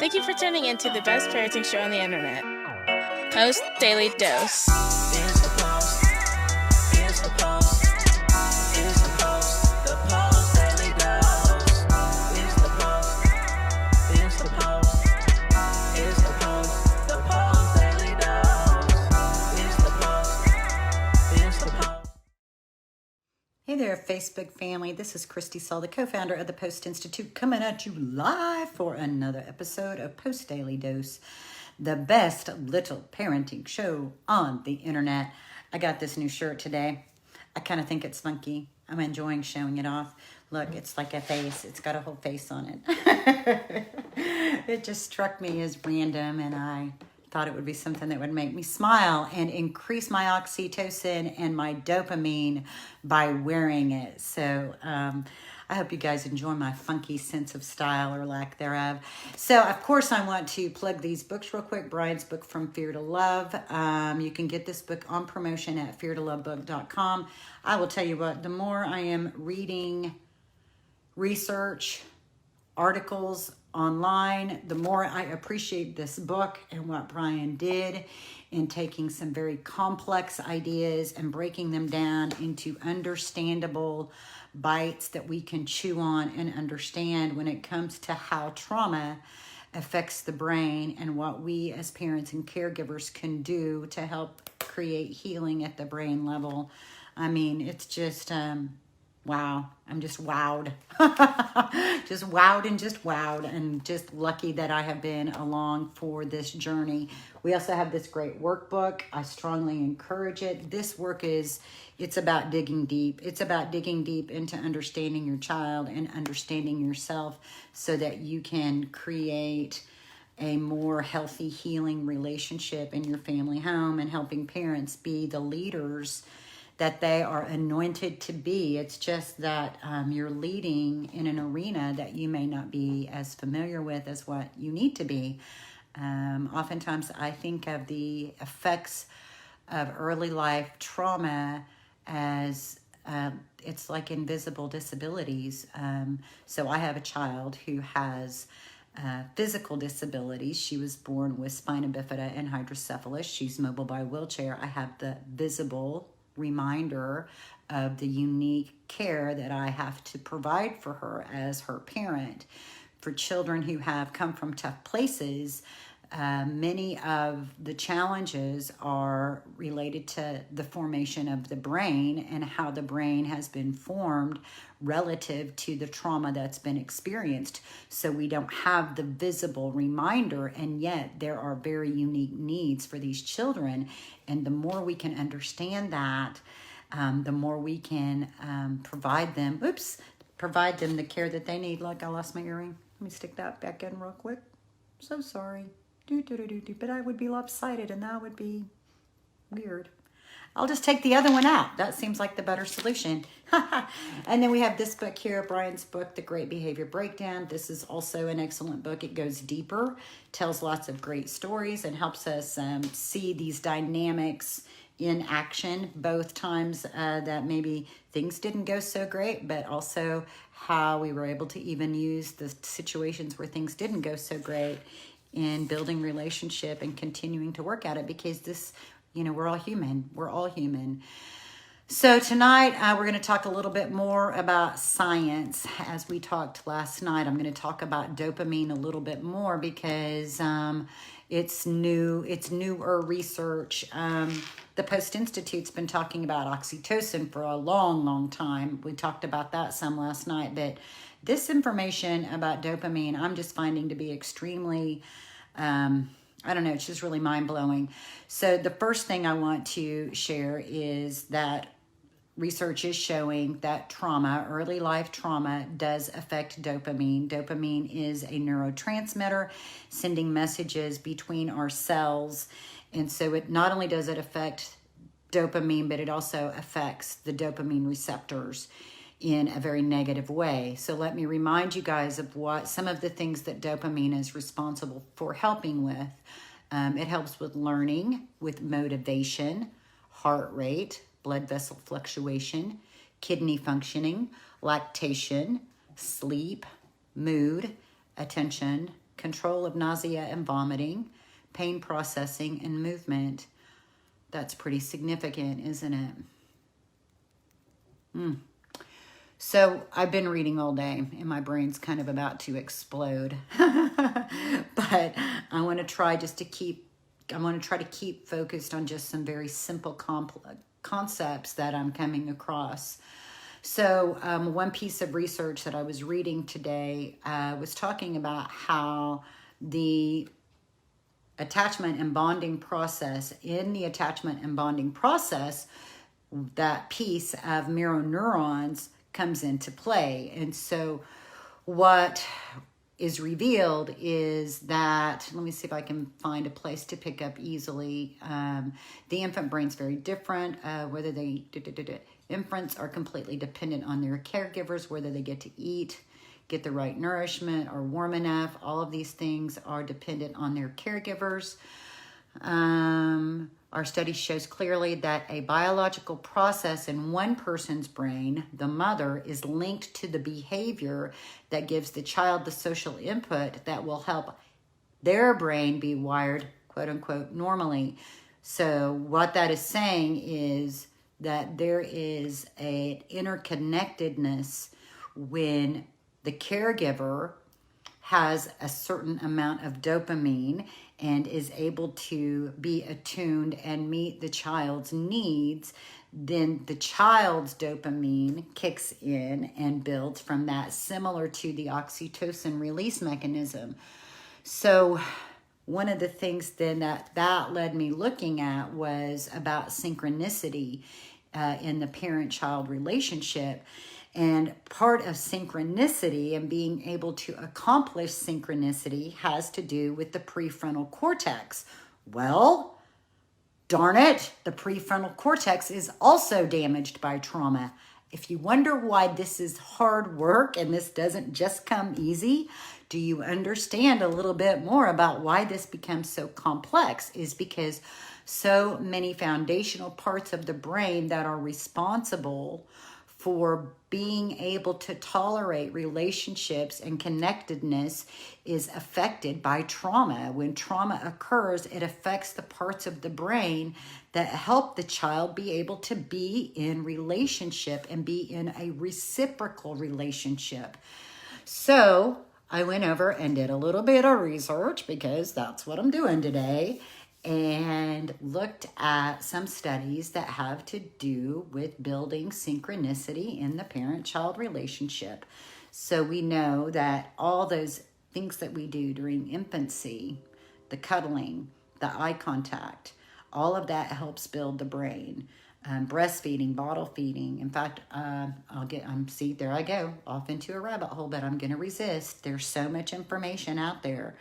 Thank you for tuning in to the best parenting show on the internet, Post Daily Dose. It's the Post. It's the Post. It's the Post. The Post Daily Dose. It's the Post. It's the Post. It's the Post. The Post Daily Dose. It's the Post. It's the Post. Hey there, Facebook family. This is Kristi, Saul, the co-founder of the Post+Institute, coming at you live for another episode of Post Daily Dose, the best little parenting show on the internet. I got this new shirt today. I kind of think it's funky. I'm enjoying showing it off. Look, it's like a face. It's got a whole face on it. It just struck me as random, and I thought it would be something that would make me smile and increase my oxytocin and my dopamine by wearing it. So I hope you guys enjoy my funky sense of style or lack thereof. So, of course, I want to plug these books real quick. Brian's book, From Fear to Love. You can get this book on promotion at feartolovebook.com. I will tell you what, the more I am reading research, articles online, the more I appreciate this book and what Brian did in taking some very complex ideas and breaking them down into understandable bites that we can chew on and understand when it comes to how trauma affects the brain and what we as parents and caregivers can do to help create healing at the brain level. I mean, it's just wow. I'm just wowed. Just wowed and just lucky that I have been along for this journey. We also have this great workbook. I strongly encourage it. This work it's about digging deep. It's about digging deep into understanding your child and understanding yourself so that you can create a more healthy, healing relationship in your family home and helping parents be the leaders that they are anointed to be. It's just that you're leading in an arena that you may not be as familiar with as what you need to be. Oftentimes I think of the effects of early life trauma as it's like invisible disabilities. So I have a child who has physical disabilities. She was born with spina bifida and hydrocephalus. She's mobile by wheelchair. I have the visible reminder of the unique care that I have to provide for her as her parent. For children who have come from tough places, many of the challenges are related to the formation of the brain and how the brain has been formed relative to the trauma that's been experienced. So we don't have the visible reminder, and yet there are very unique needs for these children. And the more we can understand that, the more we can provide them the care that they need. Look, I lost my earring. Let me stick that back in real quick. So sorry. But I would be lopsided, and that would be weird. I'll just take the other one out. That seems like the better solution. And then we have this book here, Brian's book, The Great Behavior Breakdown. This is also an excellent book. It goes deeper, tells lots of great stories, and helps us see these dynamics in action, both times that maybe things didn't go so great, but also how we were able to even use the situations where things didn't go so great in building relationship and continuing to work at it, because this, we're all human. We're all human. So tonight we're going to talk a little bit more about science. As we talked last night, I'm going to talk about dopamine a little bit more because it's newer research. The Post+Institute's been talking about oxytocin for a long, long time. We talked about that some last night, but this information about dopamine, I'm just finding to be extremely, it's just really mind-blowing. So the first thing I want to share is that research is showing that early life trauma, does affect dopamine. Dopamine is a neurotransmitter sending messages between our cells. And so it not only does it affect dopamine, but it also affects the dopamine receptors in a very negative way. So let me remind you guys of what some of the things that dopamine is responsible for helping with. It helps with learning, with motivation, heart rate, blood vessel fluctuation, kidney functioning, lactation, sleep, mood, attention, control of nausea and vomiting, pain processing, and movement. That's pretty significant, isn't it? So I've been reading all day and my brain's kind of about to explode. But I want to try to keep focused on just some very simple concepts that I'm coming across. So one piece of research that I was reading today was talking about how the attachment and bonding process, that piece of mirror neurons comes into play. And so what is revealed is that, let me see if I can find a place to pick up easily. The infant brain's very different. Infants are completely dependent on their caregivers, whether they get to eat, get the right nourishment, are warm enough. All of these things are dependent on their caregivers. Our study shows clearly that a biological process in one person's brain, the mother, is linked to the behavior that gives the child the social input that will help their brain be wired, quote unquote, normally. So what that is saying is that there is an interconnectedness when the caregiver has a certain amount of dopamine and is able to be attuned and meet the child's needs, then the child's dopamine kicks in and builds from that, similar to the oxytocin release mechanism. So one of the things then that led me looking at was about synchronicity in the parent-child relationship. And part of synchronicity and being able to accomplish synchronicity has to do with the prefrontal cortex. Well, darn it, the prefrontal cortex is also damaged by trauma. If you wonder why this is hard work and this doesn't just come easy, do you understand a little bit more about why this becomes so complex? Is because so many foundational parts of the brain that are responsible for being able to tolerate relationships and connectedness is affected by trauma. When trauma occurs, it affects the parts of the brain that help the child be able to be in relationship and be in a reciprocal relationship. So I went over and did a little bit of research because that's what I'm doing today, and looked at some studies that have to do with building synchronicity in the parent-child relationship. So we know that all those things that we do during infancy, the cuddling, the eye contact, all of that helps build the brain. Breastfeeding, bottle feeding. In fact, see, there I go, off into a rabbit hole, but I'm going to resist. There's so much information out there.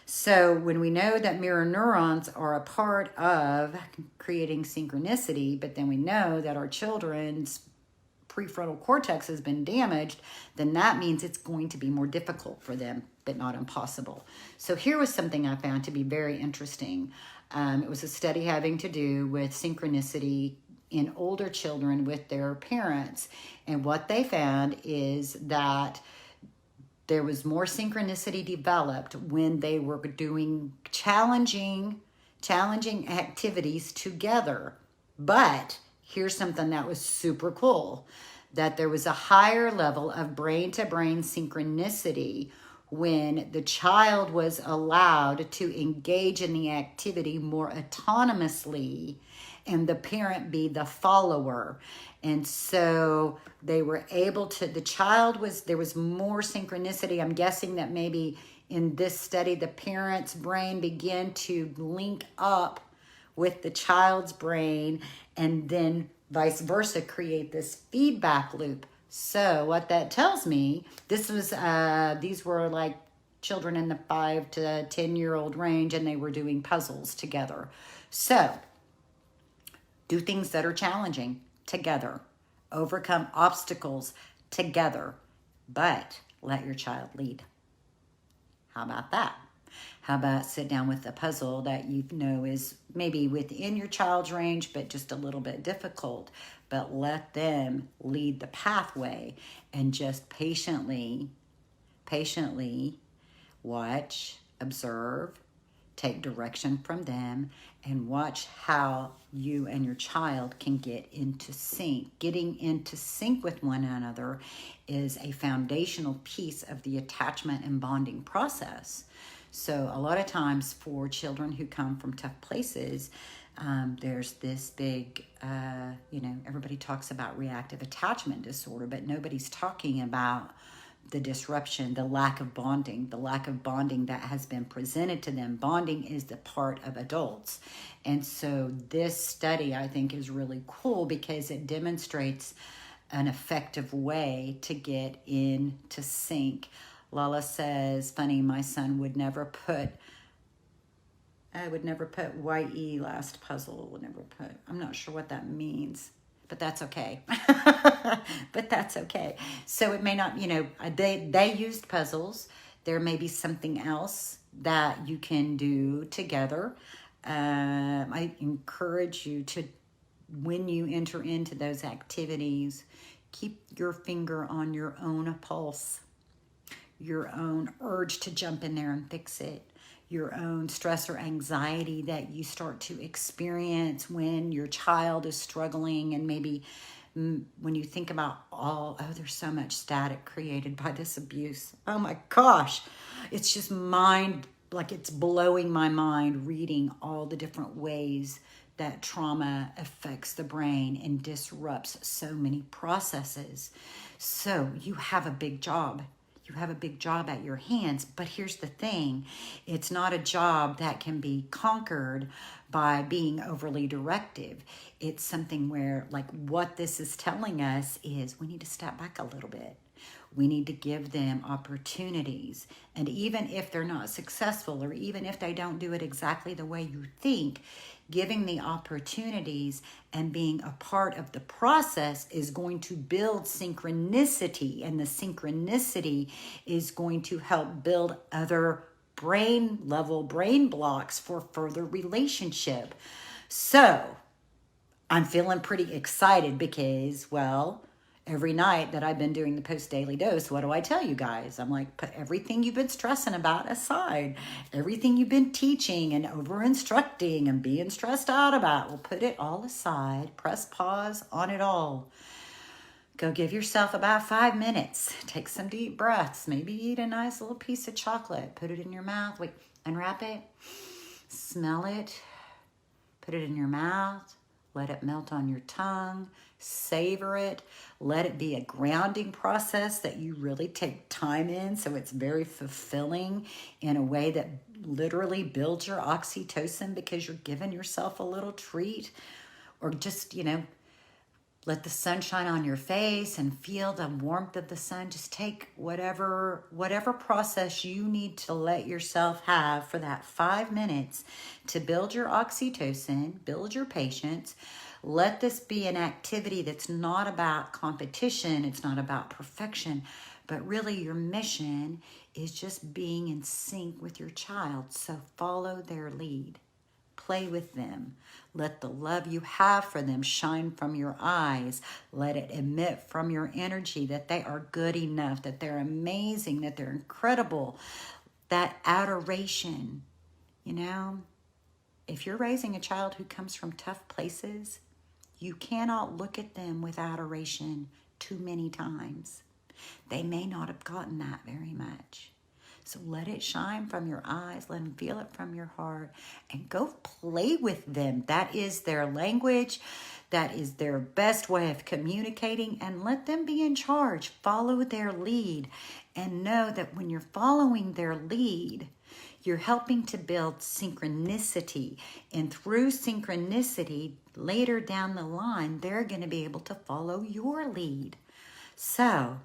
So when we know that mirror neurons are a part of creating synchronicity, but then we know that our children's prefrontal cortex has been damaged, then that means it's going to be more difficult for them, but not impossible. So here was something I found to be very interesting. It was a study having to do with synchronicity in older children with their parents. And what they found is that there was more synchronicity developed when they were doing challenging activities together. But here's something that was super cool, that there was a higher level of brain-to-brain synchronicity when the child was allowed to engage in the activity more autonomously and the parent be the follower. And so they were able to, there was more synchronicity. I'm guessing that maybe in this study, the parent's brain began to link up with the child's brain and then vice versa, create this feedback loop. So what that tells me, these were like children in the 5 to 10-year-old range, and they were doing puzzles together. So do things that are challenging together, overcome obstacles together, but let your child lead. How about that? How about sit down with a puzzle that you know is maybe within your child's range, but just a little bit difficult, but let them lead the pathway and just patiently Watch, observe, take direction from them, and watch how you and your child can get into sync. Getting into sync with one another is a foundational piece of the attachment and bonding process. So a lot of times for children who come from tough places, there's this big, everybody talks about reactive attachment disorder, but nobody's talking about the disruption, the lack of bonding that has been presented to them. Bonding is the part of adults. And so this study, I think, is really cool because it demonstrates an effective way to get into sync. Lala says, funny, my son would never put YE last puzzle, I'm not sure what that means. But that's okay. But that's okay. So it may not, they used puzzles. There may be something else that you can do together. I encourage you to, when you enter into those activities, keep your finger on your own pulse, your own urge to jump in there and fix it, your own stress or anxiety that you start to experience when your child is struggling. And maybe when you think about there's so much static created by this abuse. Oh my gosh. It's just it's blowing my mind reading all the different ways that trauma affects the brain and disrupts so many processes. So you have a big job. You have a big job at your hands, but here's the thing. It's not a job that can be conquered by being overly directive. It's something where, what this is telling us is we need to step back a little bit. We need to give them opportunities. And even if they're not successful, or even if they don't do it exactly the way you think, giving the opportunities and being a part of the process is going to build synchronicity, and the synchronicity is going to help build other brain blocks for further relationship. So I'm feeling pretty excited because, every night that I've been doing the Post Daily Dose, what do I tell you guys? I'm like, put everything you've been stressing about aside. Everything you've been teaching and over-instructing and being stressed out about, we'll put it all aside. Press pause on it all. Go give yourself about 5 minutes. Take some deep breaths. Maybe eat a nice little piece of chocolate. Put it in your mouth. Wait, unwrap it. Smell it. Put it in your mouth. Let it melt on your tongue. Savor it. Let it be a grounding process that you really take time in, so it's very fulfilling in a way that literally builds your oxytocin because you're giving yourself a little treat. Or just, let the sun shine on your face and feel the warmth of the sun. Just take whatever process you need to let yourself have for that 5 minutes to build your oxytocin, build your patience. Let this be an activity that's not about competition. It's not about perfection, but really your mission is just being in sync with your child. So follow their lead. Play with them. Let the love you have for them shine from your eyes. Let it emit from your energy that they are good enough, that they're amazing, that they're incredible. That adoration, if you're raising a child who comes from tough places, you cannot look at them with adoration too many times. They may not have gotten that very much. So let it shine from your eyes, let them feel it from your heart, and go play with them. That is their language. That is their best way of communicating, and let them be in charge. Follow their lead, and know that when you're following their lead, you're helping to build synchronicity. And through synchronicity, later down the line, they're going to be able to follow your lead. So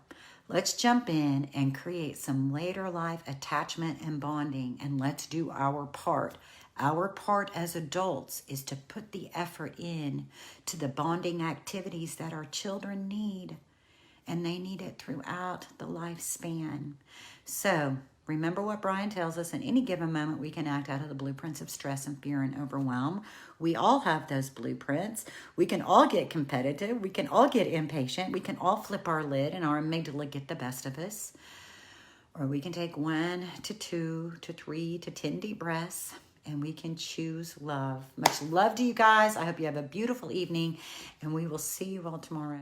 let's jump in and create some later life attachment and bonding, and let's do our part. Our part as adults is to put the effort in to the bonding activities that our children need, and they need it throughout the lifespan. So remember what Brian tells us: in any given moment, we can act out of the blueprints of stress and fear and overwhelm. We all have those blueprints. We can all get competitive. We can all get impatient. We can all flip our lid and our amygdala get the best of us. Or we can take 1 to 2 to 3 to 10 deep breaths, and we can choose love. Much love to you guys. I hope you have a beautiful evening, and we will see you all tomorrow.